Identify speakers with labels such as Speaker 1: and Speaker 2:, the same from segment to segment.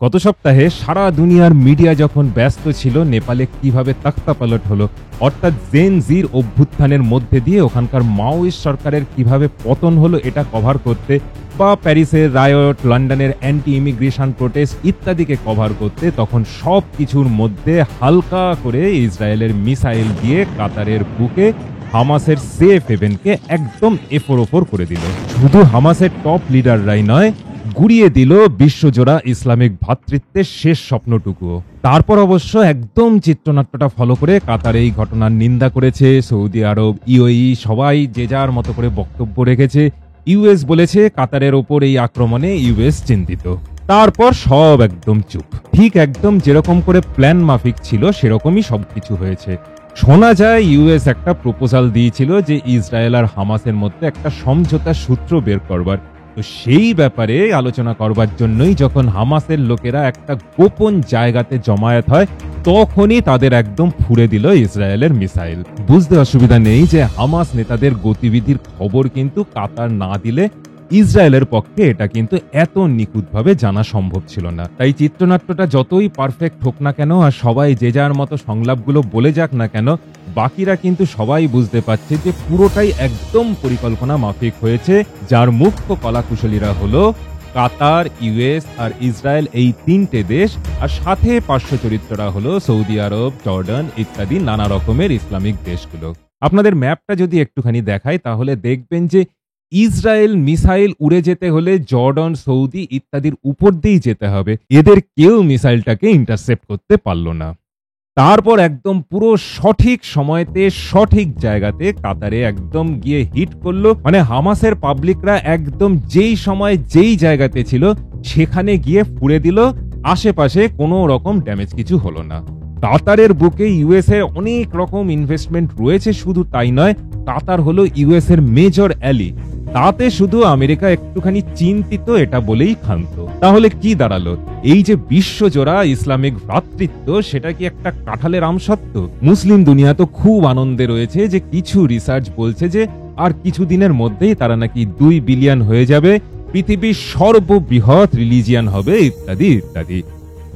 Speaker 1: গত সপ্তাহে সারা দুনিয়ার মিডিয়া যখন ব্যস্ত ছিল নেপালে কিভাবে তখতাপালট হলো, অর্থাৎ জেন জির অভ্যুত্থানের মধ্যে দিয়ে ওখানকার মাওয়িস্ট সরকারের কিভাবে পতন হলো এটা কভার করতে, বা প্যারিসের রায়ট, লন্ডনের অ্যান্টি ইমিগ্রেশন প্রোটেস্ট ইত্যাদিকে কভার করতে, তখন সব কিছুর মধ্যে হালকা করে ইসরায়েলের মিসাইল দিয়ে কাতারের বুকে হামাসের সেফ হেভেনকে একদম এফোর করে দিল। শুধু হামাসের টপ লিডাররাই নয়, গুড়িয়ে দিল বিশ্বজোড়া ইসলামিক ভ্রাতৃত্বের শেষ স্বপ্নটুকুও। তারপর অবশ্য একদম চিত্রনাট্যটা ফলো করে কাতার এই ঘটনার নিন্দা করেছে। সৌদি আরব, ইউএই সবাই যে যার মতো করে বক্তব্য রেখেছে। ইউএস বলেছে কাতারের ওপর এই আক্রমণে ইউএস চিন্তিত। তারপর সব একদম চুপ। ঠিক একদম যেরকম করে প্ল্যান মাফিক ছিল সেরকমই সবকিছু হয়েছে। শোনা যায় ইউএস একটা প্রপোজাল দিয়েছিল যে ইসরায়েল আর হামাসের মধ্যে একটা সমঝোতা সূত্র বের করবার। তো সেই ব্যাপারে আলোচনা করবার জন্যই যখন হামাসের লোকেরা একটা গোপন জায়গাতে জমায়েত হয়, তখনই তাদের একদম ফুঁড়ে দিল ইসরায়েলের মিসাইল। বুঝতে অসুবিধা নেই যে হামাস নেতাদের গতিবিধির খবর কিন্তু কাতার না দিলে ইসরায়েলের পক্ষে এটা কিন্তু এত নিখুঁতভাবে জানা সম্ভব ছিল না। তাই চিত্রনাট্যটা যতই পারফেক্ট হোক না কেন আর সবাই যে যার মতো সংলাপগুলো বলে যাক না কেন, বাকিরা কিন্তু সবাই বুঝতে পারছে যে পুরোটাই একদম পরিকল্পনা মাফিক হয়েছে, যার মুখ্য কলাকুশলীরা হলো কাতার, ইউএস আর ইসরায়েল, এই তিনটে দেশ, আর সাথে পার্শ্ব চরিত্ররা হলো সৌদি আরব, জর্ডান ইত্যাদি নানা রকমের ইসলামিক দেশগুলো। আপনাদের ম্যাপটা যদি একটুখানি দেখায় তাহলে দেখবেন যে ইসরায়েল মিসাইল উড়ে যেতে হলে জর্ডন, সৌদি ইত্যাদির উপর দিয়েই যেতে হবে। এদের কেউ মিসাইলটাকে ইন্টারসেপ্ট করতে পারলো না। তারপর একদম পুরো সঠিক সময়তে সঠিক জায়গাতে কাতারে একদম গিয়ে হিট করলো। মানে হামাসের পাবলিকরা একদম যেই সময় যেই জায়গাতে ছিল সেখানে গিয়ে ফুঁড়ে দিল। আশেপাশে কোনো রকম ড্যামেজ কিছু হলো না। কাতারের বুকে ইউএস এর অনেক রকম ইনভেস্টমেন্ট রয়েছে। শুধু তাই নয়, কাতার হলো ইউএস এর মেজর অ্যালি। তাতে শুধু আমেরিকা একটুখানি চিন্তিত, এটা বলেই ক্ষান্ত। তাহলে কি দাঁড়ালো? এই যে বিশ্বজোড়া ইসলামিক ভ্রাতৃত্ব, সেটা কি একটা কাঁঠালের আমসত্ত্ব? মুসলিম দুনিয়া তো খুব আনন্দে রয়েছে যে কিছু রিসার্চ বলছে যে আর কিছুদিনের মধ্যেই তারা নাকি 2 বিলিয়ন হয়ে যাবে, পৃথিবীর সর্ববৃহৎ রিলিজিয়ান হবে ইত্যাদি ইত্যাদি।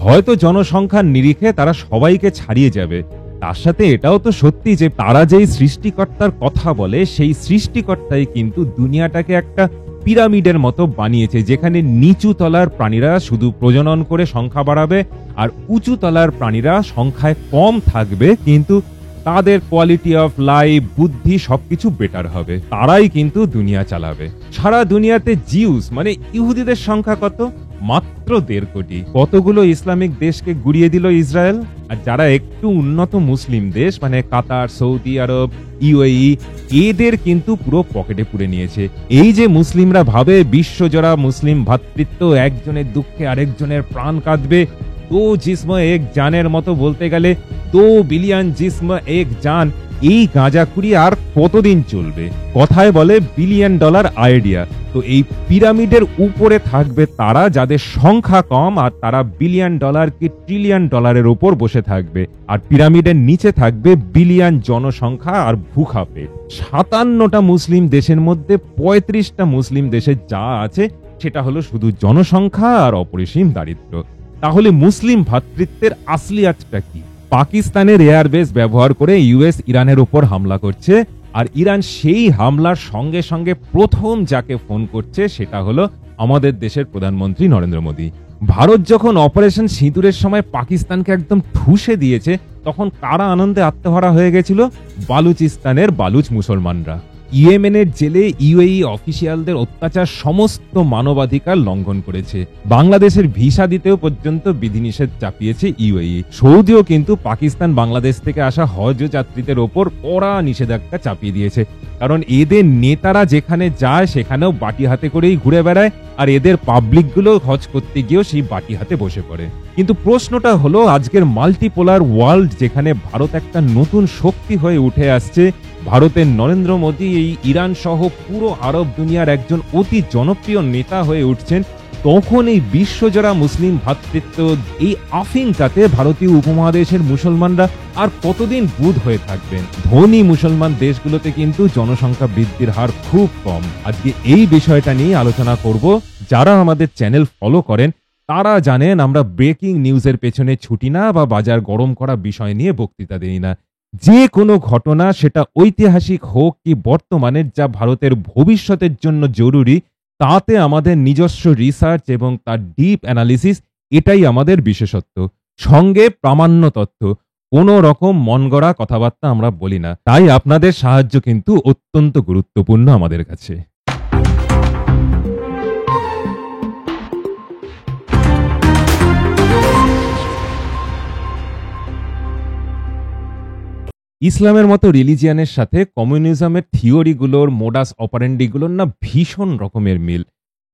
Speaker 1: হয়তো জনসংখ্যার নিরিখে তারা সবাইকে ছাড়িয়ে যাবে। তার সাথে এটাও তো সত্যি যে তারা যেই সৃষ্টিকর্তার কথা বলে সেই সৃষ্টিকর্তাই কিন্তু দুনিয়াটাকে একটা পিরামিডের মতো বানিয়েছে, যেখানে নিচু তলার প্রাণীরা শুধু প্রজনন করে সংখ্যা বাড়াবে আর উঁচু তলার প্রাণীরা সংখ্যায় কম থাকবে, কিন্তু তাদের কোয়ালিটি অফ লাইফ, বুদ্ধি সবকিছু বেটার হবে। তারাই কিন্তু দুনিয়া চালাবে। সারা দুনিয়াতে জিউস মানে ইহুদিদের সংখ্যা কত? মাত্র 1.5 কোটি। কতগুলো ইসলামিক দেশকে গুড়িয়ে দিল ইসরায়েল। আর যারা একটু উন্নত মুসলিম দেশ মানে কাতার, সৌদি আরব, ইউএই, এদের কিন্তু পুরো পকেটে পুরে নিয়েছে। এই যে মুসলিমরা ভাবে বিশ্বজোড়া মুসলিম ভ্রাতৃত্ব, একজনের দুঃখে আরেকজনের প্রাণ কাঁদবে, দো জিস্ম এক জানের মতো বলতে গেলে 2 বিলিয়ন জিস্ম এক জান, এই গাঁজাখুরি আর কতদিন চলবে? কথায় বলে $1 বিলিয়ন আইডিয়া। তো এই পিরামিডের উপরে থাকবে তারা যাদের সংখ্যা কম, আর তারা $1 বিলিয়ন কি $1 ট্রিলিয়ন উপর বসে থাকবে। আর পিরামিডের নিচে থাকবে বিলিয়ন জনসংখ্যা আর ভুখা পেট। 57টা মুসলিম দেশের মধ্যে 35টা মুসলিম দেশে যা আছে সেটা হলো শুধু জনসংখ্যা আর অপরিসীম দারিদ্র্য। তাহলে মুসলিম ভ্রাতৃত্বের আসলিয়াতটা কি? পাকিস্তানের এয়ারবেস ব্যবহার করে ইউএস ইরানের উপর হামলা করছে, আর ইরান সেই হামলার সঙ্গে সঙ্গে প্রথম যাকে ফোন করছে সেটা হলো আমাদের দেশের প্রধানমন্ত্রী নরেন্দ্র মোদী। ভারত যখন অপারেশন সিঁদুরের সময় পাকিস্তানকে একদম ঠুসে দিয়েছে, তখন কারা আনন্দে আত্মহারা হয়ে গেছিল? বালুচিস্তানের বালুচ মুসলমানরা। ইয়েমেনের জেলে ইউএই অফিসিয়ালদের অত্যাচার সমস্ত মানবাধিকার লঙ্ঘন করেছে। বাংলাদেশের ভিসা দিতেও পর্যন্ত বিধিনিষেধ চাপিয়েছে ইউএই। সৌদিও কিন্তু পাকিস্তান, বাংলাদেশ থেকে আসা হজ যাত্রীদের ওপর কড়া নিষেধাজ্ঞা চাপিয়ে দিয়েছে। কারণ এদের নেতারা যেখানে যায় সেখানেও বাটি হাতে করেই ঘুরে বেড়ায়, আর এদের পাবলিকগুলো হজ করতে গিয়েও সেই বাটি হাতে বসে পড়ে। কিন্তু প্রশ্নটা হলো, আজকের মাল্টিপোলার ওয়ার্ল্ড যেখানে ভারত একটা নতুন শক্তি হয়ে উঠে আসছে, ভারতের নরেন্দ্র মোদী এই ইরান সহ পুরো আরব দুনিয়ার একজন অতি জনপ্রিয় নেতা হয়ে উঠছেন, তখন এই বিশ্বজোড়া মুসলিম ভ্রাতৃত্ব, এই আফিংটাতে ভারতীয় উপমহাদেশের মুসলমানরা আর কতদিন বুঁদ হয়ে থাকবেন? ধনী মুসলমান দেশগুলোতে কিন্তু জনসংখ্যা বৃদ্ধির হার খুব কম। আজকে এই বিষয়টা নিয়ে আলোচনা করব। যারা আমাদের চ্যানেল ফলো করেন তারা জানেন আমরা ব্রেকিং নিউজের পেছনে ছুটি না বা বাজার গরম করা বিষয় নিয়ে বক্তৃতা দেই না। যে কোনো ঘটনা সেটা ঐতিহাসিক হোক কি বর্তমানের, যা ভারতের ভবিষ্যতের জন্য জরুরি, তাতে আমাদের নিজস্ব রিসার্চ এবং তার ডিপ অ্যানালিসিস, এটাই আমাদের বিশেষত্ব। সঙ্গে প্রামাণ্য তথ্য, কোনো রকম মনগড়া কথাবার্তা আমরা বলি না। তাই আপনাদের সাহায্য কিন্তু অত্যন্ত গুরুত্বপূর্ণ আমাদের কাছে। ইসলামের মতো রিলিজিয়ানের সাথে কমিউনিজমের থিওরিগুলোর মোডাস অপারেন্ডিগুলোর না ভীষণ রকমের মিল।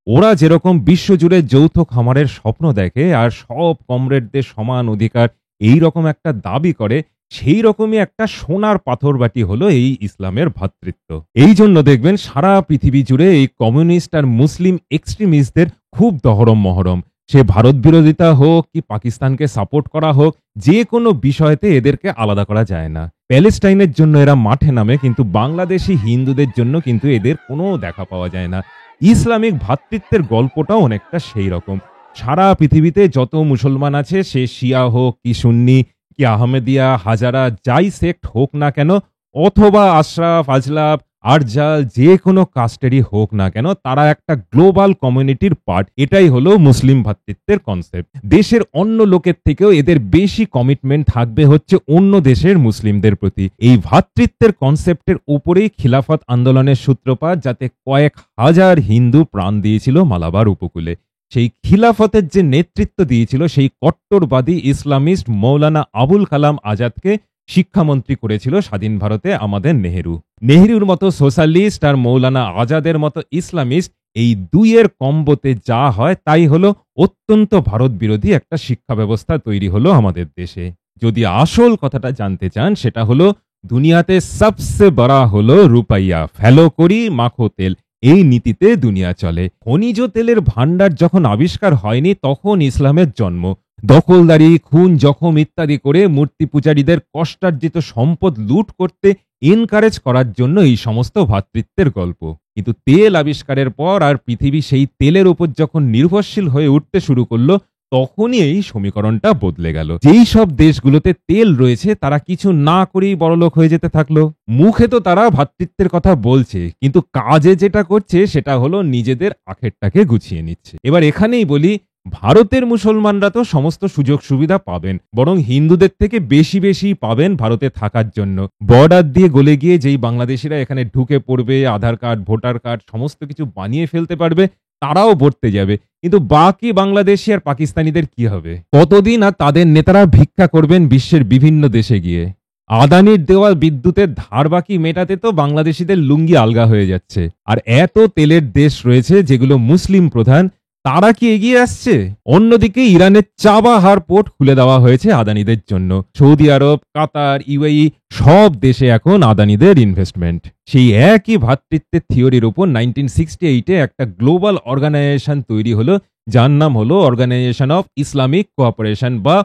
Speaker 1: ওরা যেরকম বিশ্বজুড়ে যৌথ খামারের স্বপ্ন দেখে আর সব কমরেডদের সমান অধিকার এই রকম একটা দাবি করে, সেই রকমই একটা সোনার পাথরবাটি হলো এই ইসলামের ভ্রাতৃত্ব। এই জন্য দেখবেন সারা পৃথিবী জুড়ে এই কমিউনিস্ট আর মুসলিম এক্সট্রিমিস্টদের খুব দহরম মহরম। সে ভারত বিরোধিতা হোক কি পাকিস্তানকে সাপোর্ট করা হোক, যে কোনো বিষয়তে এদেরকে আলাদা করা যায় না। প্যালেস্টাইনের জন্য এরা মাঠে নামে, কিন্তু বাংলাদেশি হিন্দুদের জন্য কিন্তু এদের কোনো দেখা পাওয়া যায় না। ইসলামিক ভ্রাতৃত্বের গল্পটাও অনেকটা সেই রকম। সারা পৃথিবীতে যত মুসলমান আছে, সে শিয়া হোক কি সুন্নি কি আহমেদিয়া হাজারা যাই সেক্ট হোক না কেন, অথবা আশরাফ আজলাফ আরজাল যে কোনো কাস্টেরই হোক না কেন, তারা একটা গ্লোবাল কমিউনিটির পার্ট। এটাই হলো মুসলিম ভ্রাতৃত্বের কনসেপ্ট। দেশের অন্য লোকের থেকেও এদের বেশি কমিটমেন্ট থাকবে হচ্ছে অন্য দেশের মুসলিমদের প্রতি। এই ভ্রাতৃত্বের কনসেপ্টের উপরেই খিলাফত আন্দোলনের সূত্রপাত, যাতে কয়েক হাজার হিন্দু প্রাণ দিয়েছিল মালাবার উপকূলে। সেই খিলাফতের যে নেতৃত্ব দিয়েছিল সেই কট্টরবাদী ইসলামিস্ট মৌলানা আবুল কালাম আজাদকে শিক্ষামন্ত্রী করেছিল স্বাধীন ভারতে আমাদের নেহেরু। নেহেরুর মতো সোশ্যালিস্ট আর মৌলানা আজাদের মতো ইসলামিস্ট, এই দুইয়ের কম্বোতে যা হয় তাই হলো অত্যন্ত ভারত বিরোধী একটা শিক্ষা ব্যবস্থা তৈরি হলো আমাদের দেশে। যদি আসল কথাটা জানতে চান, সেটা হলো দুনিয়াতে সবসে বড়া হলো রুপাইয়া, ফেলো করি মাখো তেল, এই নীতিতে দুনিয়া চলে। খনিজ তেলের ভান্ডার যখন আবিষ্কার হয়নি, তখন ইসলামের জন্ম। দখলদারি, খুন, জখম ইত্যাদি করে মূর্তি পূজারীদের কষ্টার্জিত সম্পদ লুট করতে এনকারেজ করার জন্য এই সমস্ত ভ্রাতৃত্বের গল্প। কিন্তু তেল আবিষ্কারের পর আর পৃথিবী সেই তেলের উপর যখন নির্ভরশীল হয়ে উঠতে শুরু করলো, তখনই এই সমীকরণটা বদলে গেল। যেই সব দেশগুলোতে তেল রয়েছে, তারা কিছু না করেই বড়লোক হয়ে যেতে থাকলো। মুখে তো তারা ভ্রাতৃত্বের কথা বলছে, কিন্তু কাজে যেটা করছে সেটা হলো নিজেদের আখেরটাকে গুছিয়ে নিচ্ছে। এবার এখানেই বলি, ভারতের মুসলমানরা তো সমস্ত সুযোগ সুবিধা পাবেন, বরং হিন্দুদের থেকে বেশি বেশি পাবেন ভারতে থাকার জন্য। বর্ডার দিয়ে গলে গিয়ে যেই বাংলাদেশিরা এখানে ঢুকে পড়বে, আধার কার্ড ভোটার কার্ড সমস্ত কিছু বানিয়ে ফেলতে পারবে, তারাও ভরতে যাবে। কিন্তু বাকি বাংলাদেশি আর পাকিস্তানিদের কি হবে? কতদিন আর তাদের নেতারা ভিক্ষা করবেন বিশ্বের বিভিন্ন দেশে গিয়ে? আদানির দেওয়া বিদ্যুতের ধার বাকি মেটাতে তো বাংলাদেশিদের লুঙ্গি আলগা হয়ে যাচ্ছে। আর এত তেলের দেশ রয়েছে যেগুলো মুসলিম প্রধান, তারা কি এগিয়ে আসছে? অন্যদিকে ইরানের চাবাহার পোর্ট খুলে দেওয়া হয়েছে আদানিদের জন্য। সৌদি আরব, কাতার, ইউএই সব দেশে এখন আদানিদের ইনভেস্টমেন্ট। সেই একই ভ্রাতৃত্বের থিওরির উপর 1968-এ একটা গ্লোবাল অর্গানাইজেশন তৈরি হলো, যার নাম হলো অর্গানাইজেশন অফ ইসলামিক কোঅপারেশন বা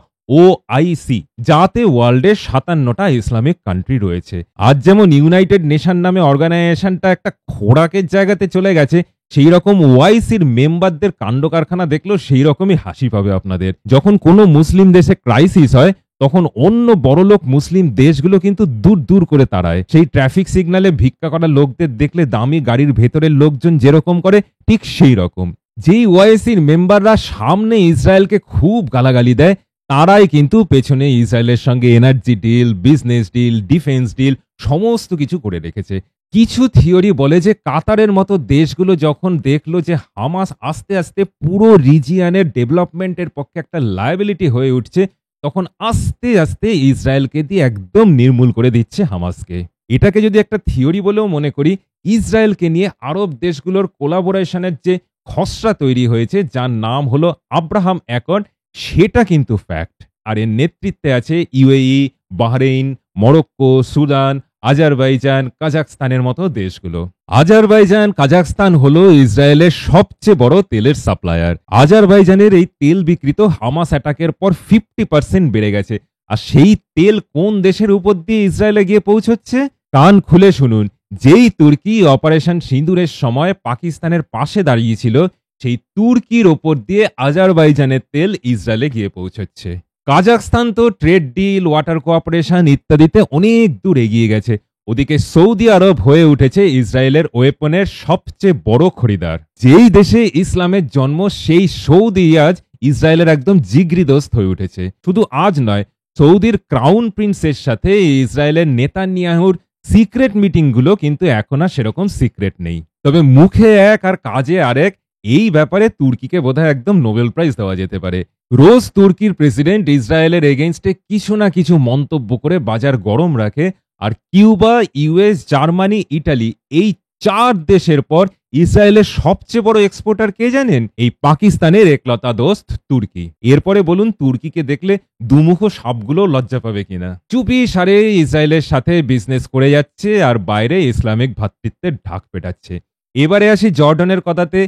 Speaker 1: OIC, যাতে ওয়ার্ল্ডের 57টা ইসলামিক কান্ট্রি রয়েছে। আজ যেমন ইউনাইটেড নেশন নামে অর্গানাইজেশনটা একটা খোরাকের জায়গাতে চলে গেছে, সেই রকম ওআইসির মেম্বারদের কাণ্ড কারখানা দেখলেও সেই রকমই হাসি পাবে আপনাদের। যখন কোনো মুসলিম দেশে ক্রাইসিস হয়, তখন অন্য বড়লোক মুসলিম দেশগুলো কিন্তু দূর দূর করে তাড়ায়। সেই ট্রাফিক সিগন্যালে ভিক্ষা করা লোকদের দেখলে দামি গাড়ির ভেতরের লোকজন যেরকম করে, ঠিক সেই রকম। যেই ওআইসির মেম্বাররা সামনে ইসরায়েলকে খুব গালাগালি দেয়, তারাই কিন্তু পেছনে ইসরায়েলের সঙ্গে energy deal, business deal, defence deal সমস্ত কিছু করে রেখেছে। কিছু থিওরি বলে যে কাতারের মতো দেশগুলো যখন দেখলো যে হামাস আস্তে আস্তে পুরো রিজিয়নের ডেভেলপমেন্টের পক্ষে একটা লায়াবিলিটি হয়ে উঠছে, তখন আস্তে আস্তে ইসরায়েলকে দিয়ে একদম নির্মূল করে দিচ্ছে হামাসকে। এটাকে যদি একটা থিওরি বলেও মনে করি, ইসরায়েলকে নিয়ে আরব দেশগুলোর কোলাবোরেশনের যে খসড়া তৈরি হয়েছে, যার নাম হলো আব্রাহাম অ্যাকর্ড, সেটা কিন্তু ফ্যাক্ট। আর এর নেতৃত্বে আছে ইউএই, বাহরেইন, মরক্কো, সুদান, আজারবাইজান, কাজাখস্তানের মতো দেশগুলো। আজারবাইজান, কাজাখস্তান হলো ইসরায়েলের সবচেয়ে বড় তেলের সাপ্লায়ার। আজারবাইজানের এই তেল বিক্রি তো হামাস অ্যাটাকের পর 50% বেড়ে গেছে। আর সেই তেল কোন দেশের উপর দিয়ে ইসরায়েলে গিয়ে পৌঁছচ্ছে? কান খুলে শুনুন, যেই তুর্কি অপারেশন সিঁদুরের সময় পাকিস্তানের পাশে দাঁড়িয়েছিল, সেই তুর্কির ওপর দিয়ে আজারবাইজানের তেল ইসরায়েলে গিয়ে পৌঁছচ্ছে। কাজাখস্তান তো ট্রেড ডিল, ওয়াটার কোঅপারেশন ইত্যাদিতে অনেক দূর এগিয়ে গেছে। ওদিকে সৌদি আরব হয়ে উঠেছে ইসরায়েলের ওয়েপনের সবচেয়ে বড় খরিদার। যেই দেশে ইসলামের জন্ম সেই সৌদি আজ ইসরায়েলের একদম জিগরি দোস্ত হয়ে উঠেছে। শুধু আজ নয়, সৌদির ক্রাউন প্রিন্সের সাথে ইসরায়েলের নেতানিয়াহুর সিক্রেট মিটিংগুলো কিন্তু এখন আর সেরকম সিক্রেট নেই। তবে মুখে এক আর কাজে আরেক, এই ব্যাপারে তুর্কিকে বোধহয় একদম নোবেল প্রাইজ দেওয়া যেতে পারে। রোজ তুর্কির প্রেসিডেন্ট ইসরায়েলের এগেইনস্টে কিছু না কিছু মন্তব্য করে বাজার গরম রাখে, আর কিউবা, ইউএস, জার্মানি, ইটালি এই 4 দেশের পর ইসরায়েলের সবচেয়ে বড় এক্সপোর্টার কে জানেন? এই পাকিস্তানের একলতা দোস্ত তুর্কি। এরপরে বলুন তুর্কিকে দেখলে দুমুখো সাপগুলো লজ্জা পাবে কিনা। চুপি সারে ইসরায়েলের সাথে বিজনেস করে যাচ্ছে আর বাইরে ইসলামিক ভ্রাতৃত্বের ঢাক পেটাচ্ছে। এবারে আসি জর্ডানের কথাতে।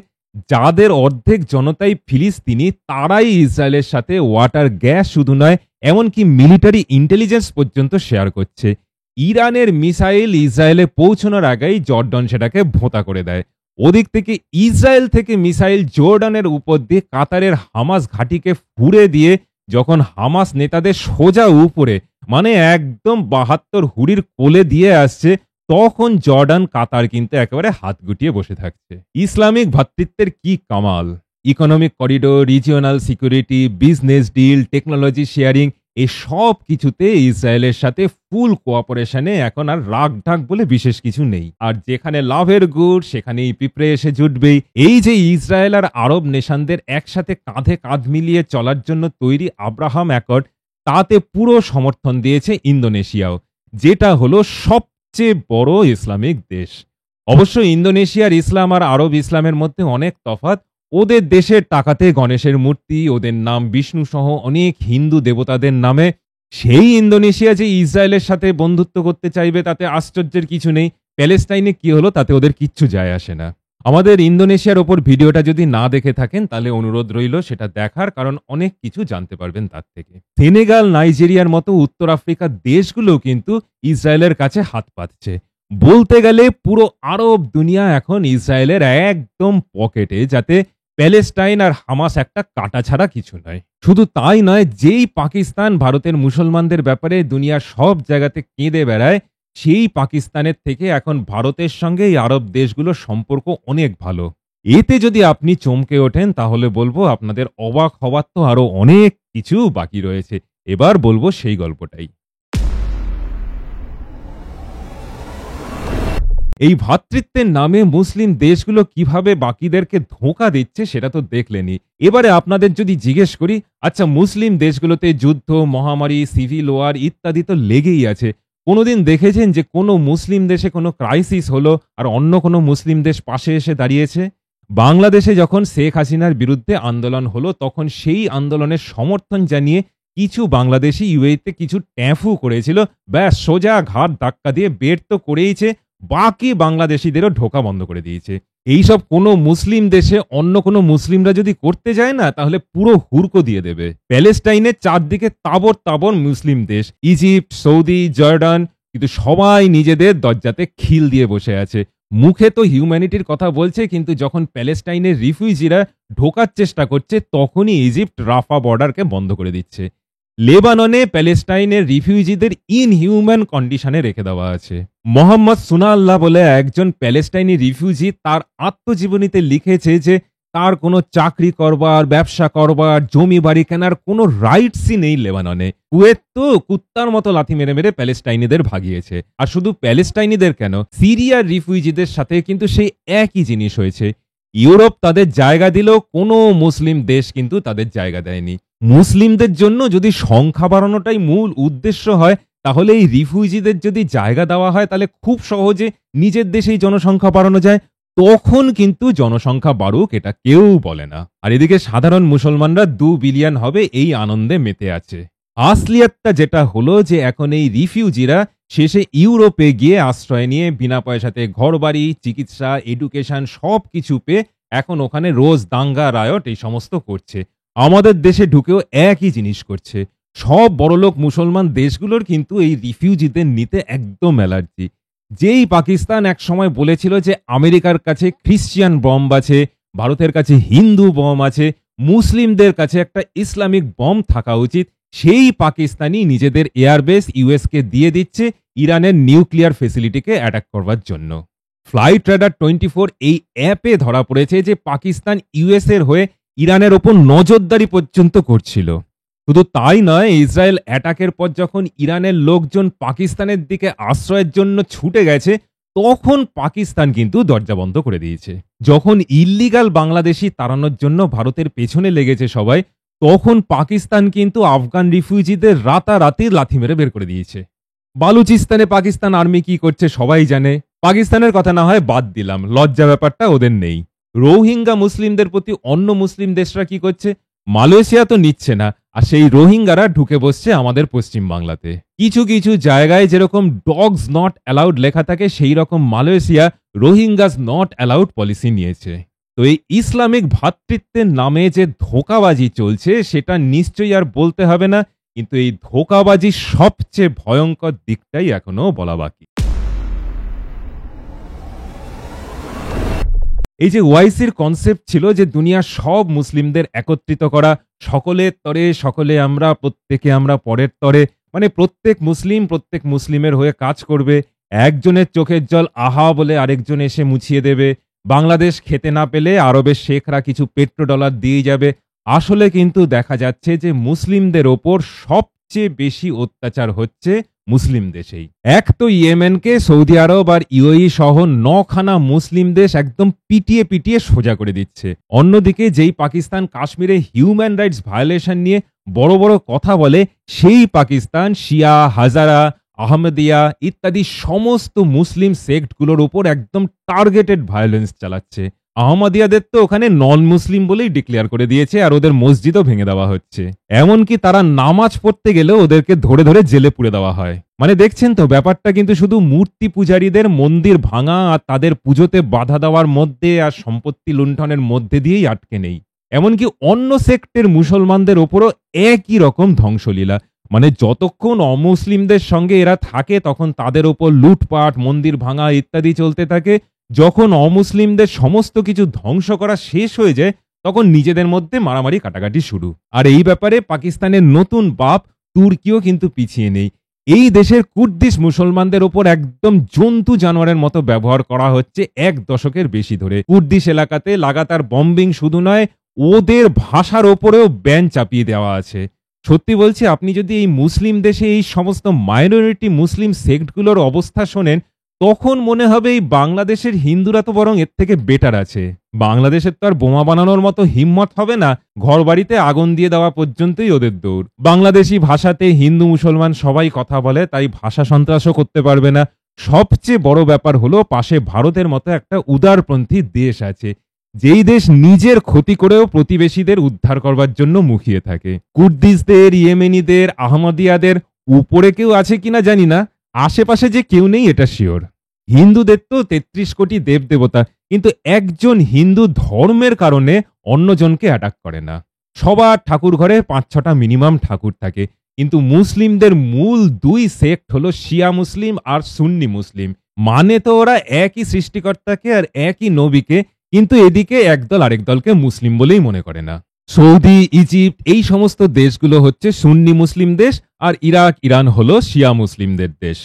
Speaker 1: যাদের অর্ধেক জনতাই ফিলিস্তিনি, তারাই ইসরায়েলের সাথে ওয়াটার গ্যাস শুধু নয়, এমনকি মিলিটারি ইন্টেলিজেন্স পর্যন্ত শেয়ার করছে। ইরানের মিসাইল ইসরায়েলে পৌঁছানোর আগেই জর্ডান সেটাকে ভোঁতা করে দেয়। ওদিক থেকে ইসরায়েল থেকে মিসাইল জর্ডানের উপর দিয়ে কাতারের হামাস ঘাঁটিকে ফুঁড়ে দিয়ে যখন হামাস নেতাদের সোজা উপরে, মানে একদম 72 হুড়ির কোলে দিয়ে আসছে, তখন জর্ডান কাতার কিন্তু একেবারে হাত গুটিয়ে বসে থাকছে। ইসলামিক ভ্রাতৃত্বের কি কামাল! Economic corridor, regional security, business deal, technology sharing, এই সব কিছুতে ইসরায়েলের সাথে ফুল কোঅপারেশনে এখন আর রাগ ঢাক বলে বিশেষ কিছু নেই। আর যেখানে লাভের গুড় সেখানেই পিঁপড়ে এসে জুটবেই। এই যে ইসরায়েল আর আরব নেশানদের একসাথে কাঁধে কাঁধ মিলিয়ে চলার জন্য তৈরি আব্রাহাম অ্যাকর্ড, তাতে পুরো সমর্থন দিয়েছে ইন্দোনেশিয়াও, যেটা হলো সবচেয়ে বড় ইসলামিক দেশ। অবশ্য ইন্দোনেশিয়ার ইসলাম আর আরব ইসলামের মধ্যে অনেক তফাৎ। ওদের দেশের টাকাতে গণেশের মূর্তি, ওদের নাম বিষ্ণু সহ অনেক হিন্দু দেবতাদের নামে। সেই ইন্দোনেশিয়া যে ইসরায়েলের সাথে বন্ধুত্ব করতে চাইবে তাতে আশ্চর্যের কিছু নেই। প্যালেস্টাইনে কি হলো তাতে ওদের কিচ্ছু যায় আসে না। আমাদের ইন্দোনেশিয়ার ওপর ভিডিওটা যদি না দেখে থাকেন তাহলে অনুরোধ রইল সেটা দেখার, কারণ অনেক কিছু জানতে পারবেন তার থেকে। সেনেগাল, নাইজেরিয়ার মতো উত্তর আফ্রিকার দেশগুলো কিন্তু ইসরায়েলের কাছে হাত পাতছে। বলতে গেলে পুরো আরব দুনিয়া এখন ইসরায়েলের একদম পকেটে, যাতে প্যালেস্টাইন আর হামাস একটা কাটা ছাড়া কিছু নয়। শুধু তাই নয়, যেই পাকিস্তান ভারতের মুসলমানদের ব্যাপারে দুনিয়ার সব জায়গাতে কেঁদে বেড়ায়, সেই পাকিস্তানের থেকে এখন ভারতের সঙ্গে এই আরব দেশগুলোর সম্পর্ক অনেক ভালো। এতে যদি আপনি চমকে ওঠেন তাহলে বলবো আপনাদের অবাক হওয়ার তো আরো অনেক কিছু বাকি রয়েছে। এবার বলবো সেই গল্পটাই। এই ভ্রাতৃত্বের নামে মুসলিম দেশগুলো কিভাবে বাকিদেরকে ধোঁকা দিচ্ছে সেটা তো দেখলেনই। এবারে আপনাদের যদি জিজ্ঞেস করি, আচ্ছা মুসলিম দেশগুলোতে যুদ্ধ, মহামারী, সিভিল ওয়ার ইত্যাদি তো লেগেই আছে। কোনোদিন দেখেছেন যে কোনো মুসলিম দেশে কোনো ক্রাইসিস হলো আর অন্য কোনো মুসলিম দেশ পাশে এসে দাঁড়িয়েছে? বাংলাদেশে যখন শেখ হাসিনার বিরুদ্ধে আন্দোলন হলো তখন সেই আন্দোলনের সমর্থন জানিয়ে কিছু বাংলাদেশি ইউএইতে কিছু ট্যাঁফু করেছিল, ব্যাস সোজা ঘাট ধাক্কা দিয়ে বের তো করেইছে, বাকি বাংলাদেশিদেরও ঢোকা বন্ধ করে দিয়েছে। এইসব কোনো মুসলিম দেশে অন্য কোনো মুসলিমরা যদি করতে যায় না তাহলে পুরো হুড়কো দিয়ে দেবে। প্যালেস্টাইনের চারদিকে তাবর তাবর মুসলিম দেশ, ইজিপ্ট, সৌদি, জর্ডান, কিন্তু সবাই নিজেদের দরজাতে খিল দিয়ে বসে আছে। মুখে তো হিউম্যানিটির কথা বলছে, কিন্তু যখন প্যালেস্টাইনের রিফিউজিরা ঢোকার চেষ্টা করছে তখনই ইজিপ্ট রাফা বর্ডারকে বন্ধ করে দিচ্ছে। লেবাননে প্যালেস্টাইনের রিফিউজিদের ইনহিউম্যান কন্ডিশনে রেখে দেওয়া আছে। মোহাম্মদ সুনাআল্লাহ বলে একজন প্যালেস্টাইনি রিফিউজি তার আত্মজীবনীতে লিখেছে যে তার কোনো চাকরি করবার, ব্যবসা করবার, জমি বাড়ি কেনার কোনো রাইটসই নেই লেবাননে। কুয়েত তো কুত্তার মতো লাথি মেরে মেরে প্যালেস্টাইনিদের ভাগিয়েছে। আর শুধু প্যালেস্টাইনিদের কেন, সিরিয়ার রিফিউজিদের সাথে কিন্তু সেই একই জিনিস হয়েছে। ইউরোপ তাদের জায়গা দিলেও কোনো মুসলিম দেশ কিন্তু তাদের জায়গা দেয়নি। মুসলিমদের জন্য যদি সংখ্যা বাড়ানোটাই মূল উদ্দেশ্য হয়, তাহলে এই রিফিউজিদের যদি জায়গা দেওয়া হয় তাহলে খুব সহজে নিজের দেশেই জনসংখ্যা বাড়ানো যায়। তখন কিন্তু জনসংখ্যা বাড়ুক এটা কেউ বলে না। আর এদিকে সাধারণ মুসলমানরা 2 বিলিয়ন হবে এই আনন্দে মেতে আছে। আসলিয়াতটা যেটা হলো যে এখন এই রিফিউজিরা শেষে ইউরোপে গিয়ে আশ্রয় নিয়ে বিনা পয়সাতে ঘরবাড়ি, চিকিৎসা, এডুকেশন সব কিছু পেয়ে এখন ওখানে রোজ দাঙ্গা, রায়ট এই সমস্ত করছে। আমাদের দেশে ঢুকেও একই জিনিস করছে। সব বড়লোক মুসলমান দেশগুলোর কিন্তু এই রিফিউজিদের নিতে একদম অ্যালার্জি। যেই পাকিস্তান এক সময় বলেছিল যে আমেরিকার কাছে খ্রিস্টিয়ান বম্ব আছে, ভারতের কাছে হিন্দু বম আছে, মুসলিমদের কাছে একটা ইসলামিক বম থাকা উচিত, সেই পাকিস্তানি নিজেদের এয়ারবেস ইউএসকে দিয়ে দিচ্ছে ইরানের নিউক্লিয়ার ফেসিলিটিকে অ্যাটাক করবার জন্য। ফ্লাইট রেডার 24 এই অ্যাপে ধরা পড়েছে যে পাকিস্তান ইউএস এর হয়ে ইরানের ওপর নজরদারি পর্যন্ত করছিল। শুধু তাই নয়, ইসরায়েল অ্যাটাকের পর যখন ইরানের লোকজন পাকিস্তানের দিকে আশ্রয়ের জন্য ছুটে গেছে, তখন পাকিস্তান কিন্তু দরজা বন্ধ করে দিয়েছে। যখন ইল্লিগাল বাংলাদেশি তাড়ানোর জন্য ভারতের পেছনে লেগেছে সবাই, তখন পাকিস্তান কিন্তু আফগান রিফিউজিদের রাতারাতি লাথি মেরে বের করে দিয়েছে। বালুচিস্তানে পাকিস্তান আর্মি কি করছে সবাই জানে। পাকিস্তানের কথা না হয় বাদ দিলাম, লজ্জা ব্যাপারটা ওদের নেই। রোহিঙ্গা মুসলিমদের প্রতি অন্য মুসলিম দেশরা কি করছে? মালয়েশিয়া তো নিচ্ছে না, আর সেই রোহিঙ্গারা ঢুকে বসছে আমাদের পশ্চিম বাংলাতে। কিছু কিছু জায়গায় যেরকম ডগস নট অ্যালাউড লেখা থাকে, সেই রকম Malaysia Rohingyas not allowed policy নিয়েছে। তো এই ইসলামিক ভ্রাতৃত্বের নামে যে ধোঁকাবাজি চলছে, সেটা নিশ্চয়ই আর বলতে হবে না, কিন্তু এই ধোঁকাবাজির সবচেয়ে ভয়ঙ্কর দিকটাই এখনো বলা বাকি। এই যে ওয়াইসির কনসেপ্ট ছিল যে দুনিয়ার সব মুসলিমদের একত্রিত করা, সকলের তরে সকলে আমরা, প্রত্যেকে আমরা পরের তরে, মানে প্রত্যেক মুসলিমের হয়ে কাজ করবে, একজনের চোখের জল আহা বলে আরেকজন এসে মুছিয়ে দেবে, বাংলাদেশ খেতে না পেলে আরবের শেখরা কিছু পেট্রোডলার দিয়ে যাবে। আসলে কিন্তু দেখা যাচ্ছে যে মুসলিমদের ওপর সবচেয়ে বেশি অত্যাচার হচ্ছে মুসলিম দেশেই। এক তো ইয়েমেনকে সৌদি আরব আর ইউএই সহ 9খানা মুসলিম দেশ একদম পিটিয়ে পিটিয়ে সোজা করে দিচ্ছে। অন্যদিকে যেই পাকিস্তান কাশ্মীরে হিউম্যান রাইটস ভায়োলেশন নিয়ে বড় বড় কথা বলে, সেই পাকিস্তান শিয়া, হাজারা, আহমদিয়া ইত্যাদি সমস্ত মুসলিম সেক্টগুলোর উপর একদম টার্গেটেড ভায়োলেন্স চালাচ্ছে। আহমদিয়াদের তো ওখানে নন মুসলিম বলেই ডিক্লেয়ার করে দিয়েছে, আর ওদের মসজিদও ভেঙে দেওয়া হচ্ছে। এমনকি তারা নামাজ পড়তে গেলেও ওদেরকে ধরে ধরে জেলে পুরে দেওয়া হয়। মানে দেখছেন তো, ব্যাপারটা কিন্তু শুধু মূর্তি পূজারীদের মন্দির ভাঙা আর তাদের পুজোতে বাধা দেওয়ার মধ্যে আর সম্পত্তি লুণ্ঠনের মধ্যে দিয়েই আটকে নেই। এমনকি অন্য সেক্টের মুসলমানদের ওপরও একই রকম ধ্বংসলীলা। মানে যতক্ষণ অমুসলিমদের সঙ্গে এরা থাকে, তখন তাদের ওপর লুটপাট, মন্দির ভাঙা ইত্যাদি চলতে থাকে। যখন অমুসলিমদের সমস্ত কিছু ধ্বংস করা শেষ হয়ে যায়, তখন নিজেদের মধ্যে মারামারি কাটাকাটি শুরু। আর এই ব্যাপারে পাকিস্তানের নতুন বাপ তুর্কিও কিন্তু পিছিয়ে নেই। এই দেশের কুর্দিশ মুসলমানদের ওপর একদম জন্তু জানোয়ারের মতো ব্যবহার করা হচ্ছে 1 দশকের বেশি ধরে। কুর্দিশ এলাকাতে লাগাতার বম্বিং শুধু নয়, ওদের ভাষার ওপরেও ব্যান চাপিয়ে দেওয়া আছে। সত্যি বলছি, আপনি যদি এই মুসলিম দেশে এই সমস্ত মাইনরিটি মুসলিম সেক্টগুলোর অবস্থা শোনেন, তখন মনে হবে এই বাংলাদেশের হিন্দুরা তো বরং এর থেকে বেটার আছে। বাংলাদেশের তো আর বোমা বানানোর মতো হিম্মত হবে না, ঘর বাড়িতে আগুন দিয়ে দেওয়া পর্যন্তই ওদের দৌড়। বাংলাদেশি ভাষাতে হিন্দু মুসলমান সবাই কথা বলে, তাই ভাষা সন্ত্রাসও করতে পারবে না। সবচেয়ে বড় ব্যাপার হলো, পাশে ভারতের মতো একটা উদারপন্থী দেশ আছে, যেই দেশ নিজের ক্ষতি করেও প্রতিবেশীদের উদ্ধার করবার জন্য মুখিয়ে থাকে। কুর্দিশদের, ইয়েমেনিদের, আহমদিয়াদের উপরে কেউ আছে কিনা জানি না, আশেপাশে যে কেউ নেই এটা শিওর। হিন্দুদের তো 33 কোটি দেবদেবতা, কিন্তু একজন হিন্দু ধর্মের কারণে অন্যজনকে অ্যাটাক করে না। সবার ঠাকুর ঘরে 5-6টা মিনিমাম ঠাকুর থাকে, কিন্তু মুসলিমদের মূল 2 সেক্ট হলো শিয়া মুসলিম আর সুন্নি মুসলিম। মানে তো ওরা একই সৃষ্টিকর্তাকে আর একই নবীকে, কিন্তু এদিকে একদল আরেক দলকে মুসলিম বলেই মনে করে না। সৌদি, ইজিপ্ট এই সমস্ত দেশগুলো হচ্ছে সুন্নি মুসলিম দেশ, আর ইরাক, ইরান হলো শিয়া মুসলিমদের দেশ।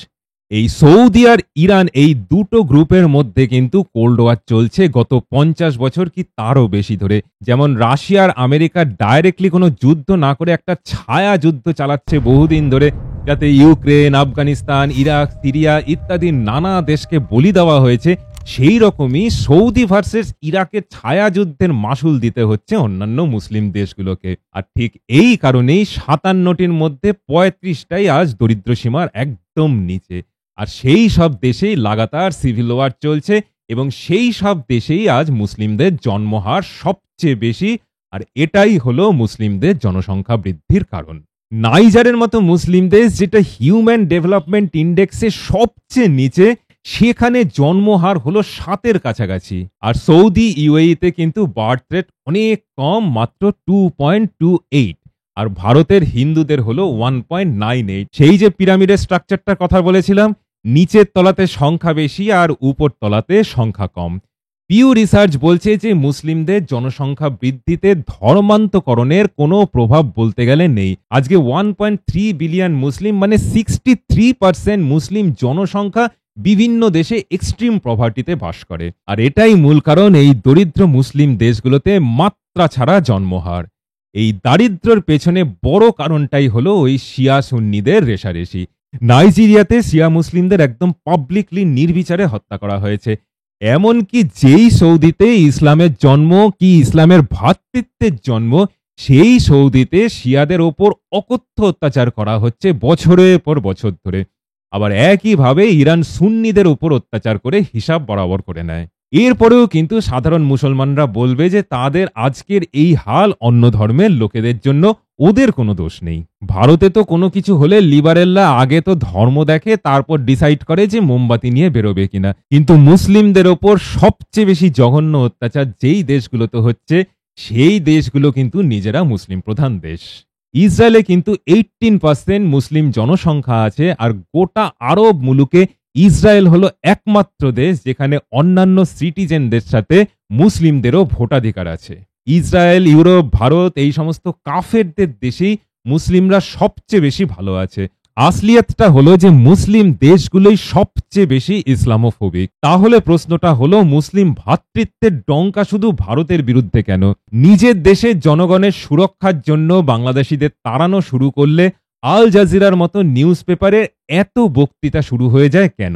Speaker 1: এই সৌদি আর ইরান, এই দুটো গ্রুপের মধ্যে কিন্তু কোল্ড ওয়ার চলছে গত 50 বছর কি তারও বেশি ধরে। যেমন রাশিয়ার আমেরিকা ডাইরেক্টলি কোনো যুদ্ধ না করে একটা ছায়া যুদ্ধ চালাচ্ছে বহুদিন ধরে, যাতে ইউক্রেন, আফগানিস্তান, ইরাক, সিরিয়া ইত্যাদি নানা দেশকে বলি দেওয়া হয়েছে। সেই রকমই সৌদি ভার্সেস ইরাকের ছায়া যুদ্ধের মাসুল দিতে হচ্ছে অন্যান্য মুসলিম দেশগুলোকে। আর ঠিক এই কারণেই 57টির মধ্যে 35টাই আজ দরিদ্র সীমার একদম নিচে। আর সেই সব দেশেই লাগাতার সিভিল ওয়ার চলছে, এবং সেই সব দেশেই আজ মুসলিমদের জন্মহার সবচেয়ে বেশি। আর এটাই হলো মুসলিমদের জনসংখ্যা বৃদ্ধির কারণ। নাইজারের মতো মুসলিম দেশ, যেটা হিউম্যান ডেভেলপমেন্ট ইন্ডেক্সে সবচেয়ে নিচে, সেখানে জন্মহার হলো 7-এর কাছাকাছি। আর সৌদি, ইউএইতে কিন্তু বার্থ রেট অনেক কম, মাত্র 2.28। আর ভারতের হিন্দুদের হলো 1.98। সেই যে পিরামিডের স্ট্রাকচারটার কথা বলেছিলাম, নিচের তলাতে সংখ্যা বেশি আর উপর তলাতে সংখ্যা কম। পিউ রিসার্চ বলছে যে মুসলিমদের জনসংখ্যা বৃদ্ধিতে ধর্মান্তকরণের কোনো প্রভাব বলতে গেলে নেই। আজকে 1.3 বিলিয়ন মুসলিম মানে 63% মুসলিম জনসংখ্যা বিভিন্ন দেশে এক্সট্রিম পভার্টিতে বাস করে। আর এটাই মূল কারণ এই দরিদ্র মুসলিম দেশগুলোতে মাত্রা ছাড়া জন্মহার। এই দারিদ্র্যের পেছনে বড় কারণটাই হলো ওই শিয়া সুন্নিদের রেষারেষি। নাইজেরিয়াতে শিয়া মুসলিমদের একদম পাবলিকলি নির্বিচারে হত্যা করা হয়েছে। এমনকি যেই সৌদিতে ইসলামের জন্ম কি ইসলামের ভ্রাতৃত্বের জন্ম, সেই সৌদিতে শিয়াদের ওপর অকথ্য অত্যাচার করা হচ্ছে বছরের পর বছর ধরে। আবার একইভাবে ইরান সুন্নিদের উপর অত্যাচার করে হিসাব বরাবর করে নেয়। এরপরেও কিন্তু সাধারণ মুসলমানরা বলবে যে তাদের আজকের এই হাল অন্য ধর্মের লোকেদের জন্য, ওদের কোনো দোষ নেই। ভারতে তো কোনো কিছু হলে লিবারেলরা আগে তো ধর্ম দেখে, তারপর ডিসাইড করে যে মোমবাতি নিয়ে বেরোবে কিনা। কিন্তু মুসলিমদের ওপর সবচেয়ে বেশি জঘন্য অত্যাচার যেই দেশগুলোতে হচ্ছে, সেই দেশগুলো কিন্তু নিজেরা মুসলিম প্রধান দেশ। ইসরায়েলে কিন্তু 18% মুসলিম জনসংখ্যা আছে, আর গোটা আরব মুলুকে ইসরায়েল হলো একমাত্র দেশ যেখানে অন্যান্য সিটিজেনদের সাথে মুসলিমদেরও ভোটাধিকার আছে। ইসরায়েল, ইউরোপ, ভারত এই সমস্ত কাফেরদের দেশেই মুসলিমরা সবচেয়ে বেশি ভালো আছে। আসলিয়াতটা হলো যে মুসলিম দেশগুলোই সবচেয়ে বেশি ইসলামোফোবিক। তাহলে প্রশ্নটা হলো মুসলিম ভ্রাতৃত্বের ডঙ্কা শুধু ভারতের বিরুদ্ধে কেন? নিজের দেশের জনগণের সুরক্ষার জন্য বাংলাদেশিদের তাড়ানো শুরু করলে আল জাজিরার মতো নিউজ পেপারে এত বক্তৃতা শুরু হয়ে যায় কেন?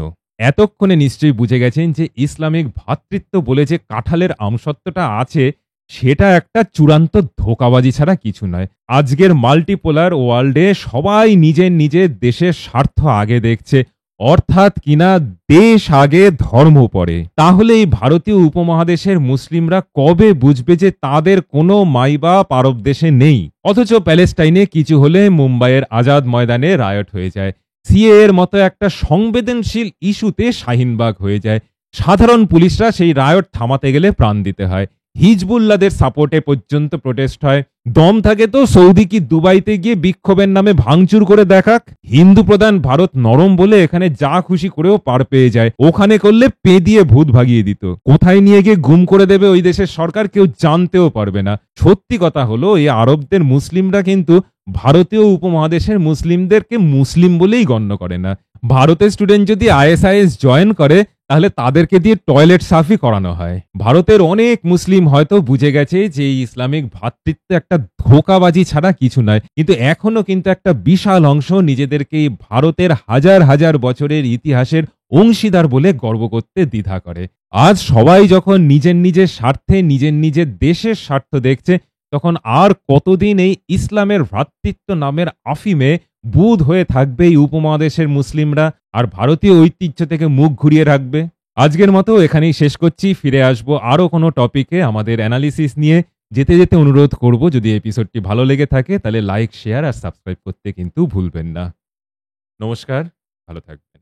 Speaker 1: এতক্ষণে নিশ্চয়ই বুঝে গেছেন যে ইসলামিক ভ্রাতৃত্ব বলে যে কাঁঠালের আমসত্ত্বটা আছে, সেটা একটা চূড়ান্ত ধোঁকাবাজি ছাড়া কিছু নয়। আজকের মাল্টিপোলার ওয়ার্ল্ডে সবাই নিজের নিজের দেশের স্বার্থ আগে দেখছে, অর্থাৎ কিনা দেশ আগে ধর্ম পরে। তাহলে এই ভারতীয় উপমহাদেশের মুসলিমরা কবে বুঝবে যে তাদের কোনো মাইবাপ আরব দেশে নেই? অথচ প্যালেস্টাইনে কিছু হলে মুম্বাইয়ের আজাদ ময়দানে রায়ট হয়ে যায়, সিএ এর মতো একটা সংবেদনশীল ইস্যুতে শাহিনবাগ হয়ে যায়, সাধারণ পুলিশরা সেই রায়ট থামাতে গেলে প্রাণ দিতে হয়, হিজবুল্লাদের সাপোর্টে পর্যন্ত প্রোটেস্ট হয়। দম থাকে তো সৌদি কি দুবাইতে গিয়ে বিক্ষোভের নামে ভাঙচুর করে দেখাক। হিন্দু প্রধান ভারত নরম বলে এখানে যা খুশি করেও পার পেয়ে যায়, ওখানে করলে পে দিয়ে ভূত ভাগিয়ে দিত। কোথায় নিয়ে গিয়ে গুম করে দেবে ওই দেশের সরকার কেউ জানতেও পারবে না। সত্যি কথা হলো এই আরবদের মুসলিমরা কিন্তু ভারতীয় উপমহাদেশের মুসলিমদেরকে মুসলিম বলেই গণ্য করে না। ভারতের স্টুডেন্ট যদি আইএসআইএস জয়েন করে তাহলে তাদেরকে দিয়ে টয়লেট সাফি করানো হয়। ভারতের অনেক মুসলিম হয়তো বুঝে গেছে যে এই ইসলামিক ভ্রাতৃত্ব একটা ধোঁকাবাজি ছাড়া কিছু নয়, কিন্তু এখনো কিন্তু একটা বিশাল অংশ নিজেদেরকে এই ভারতের হাজার হাজার বছরের ইতিহাসের অংশীদার বলে গর্ব করতে দ্বিধা করে। আজ সবাই যখন নিজের নিজের স্বার্থে নিজের নিজের দেশের স্বার্থ দেখছে, তখন আর কতদিন এই ইসলামের ভ্রাতৃত্ব নামের আফিমে বুঁদ হয়ে থাকবে এই উপমহাদেশের মুসলিমরা, আর ভারতীয় ঐতিহ্য থেকে মুখ ঘুরিয়ে রাখবে? আজকের মতো এখানেই শেষ করছি। ফিরে আসবো আরো কোনো টপিকে আমাদের অ্যানালিসিস নিয়ে। যেতে যেতে অনুরোধ করব, যদি এপিসোডটি ভালো লেগে থাকে তাহলে লাইক, শেয়ার আর সাবস্ক্রাইব করতে কিন্তু ভুলবেন না। নমস্কার, ভালো থাকবেন।